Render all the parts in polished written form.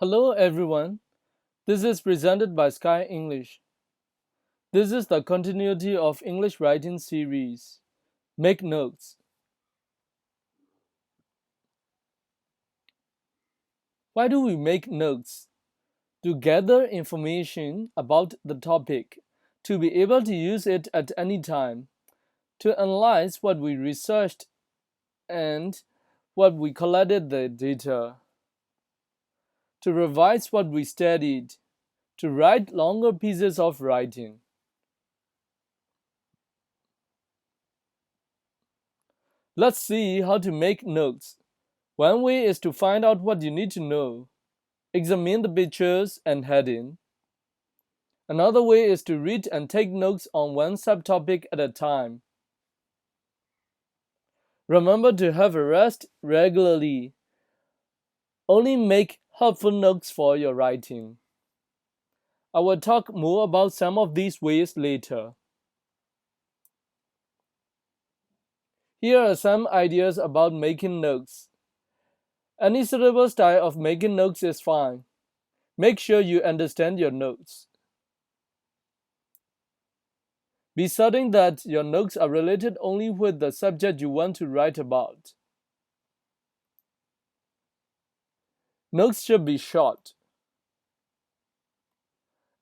Hello everyone, this is presented by Sky English. This is the continuity of English writing series. Make notes. Why do we make notes? To gather information about the topic, to be able to use it at any time, to analyze what we researched and what we collected the data, to revise what we studied, to write longer pieces of writing. Let's see how to make notes. One way is to find out what you need to know. Examine the pictures and heading. Another way is to read and take notes on one subtopic at a time. Remember to have a rest regularly. Only make helpful notes for your writing. I will talk more about some of these ways later. Here are some ideas about making notes. Any suitable style of making notes is fine. Make sure you understand your notes. Be certain that your notes are related only with the subject you want to write about. Notes should be short.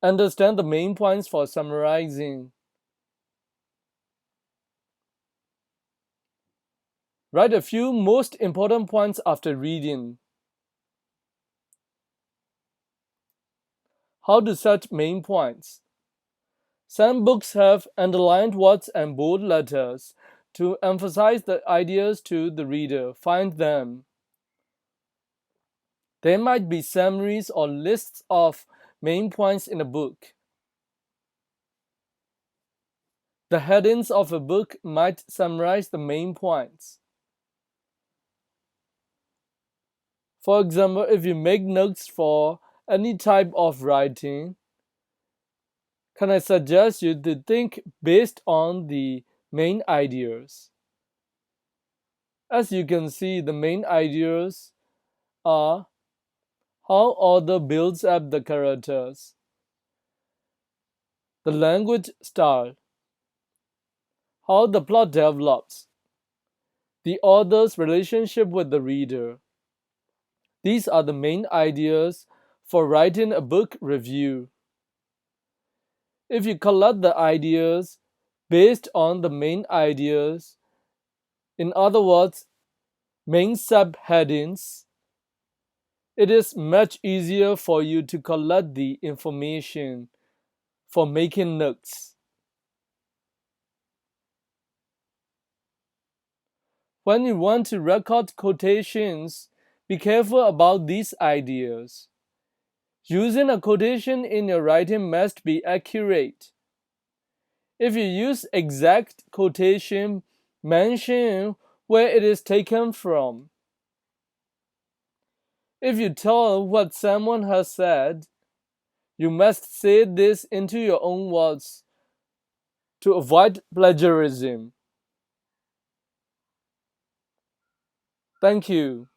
Understand the main points for summarizing. Write a few most important points after reading. How to set main points. Some books have underlined words and bold letters to emphasize the ideas to the reader. Find them. There might be summaries or lists of main points in a book. The headings of a book might summarize the main points. For example, if you make notes for any type of writing, can I suggest you to think based on the main ideas? As you can see, the main ideas are how author builds up the characters, the language style, how the plot develops, the author's relationship with the reader. These are the main ideas for writing a book review. If you collect the ideas based on the main ideas, in other words, main subheadings, it is much easier for you to collect the information for making notes. When you want to record quotations, be careful about these ideas. Using a quotation in your writing must be accurate. If you use exact quotation, mention where it is taken from. If you tell what someone has said, you must say this into your own words to avoid plagiarism. Thank you.